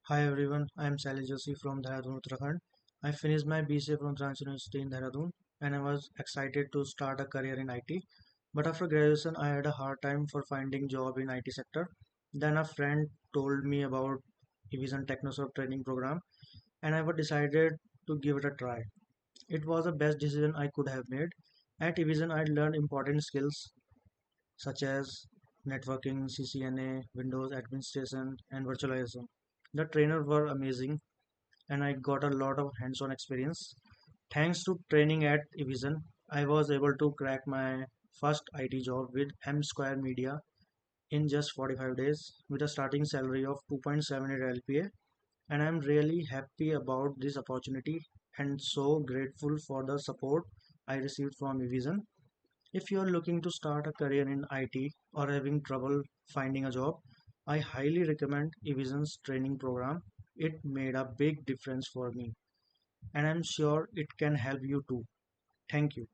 Hi everyone, I am Shailesh Joshi from Dehradun, Uttarakhand. I finished my BCA from Trans University in Dehradun and I was excited to start a career in IT. But after graduation, I had a hard time for finding job in IT sector. Then a friend told me about Evision Technosoft training program and I was decided to give it a try. It was the best decision I could have made. At Evision, I learned important skills such as networking, CCNA, Windows administration, and virtualization. The trainers were amazing and I got a lot of hands-on experience. Thanks to training at Evision, I was able to crack my first IT job with M Square Media in just 45 days with a starting salary of 2.78 LPA, and I'm really happy about this opportunity and so grateful for the support I received from Evision. If you are looking to start a career in IT or having trouble finding a job, I highly recommend Evision's training program. It made a big difference for me and I'm sure it can help you too. Thank you.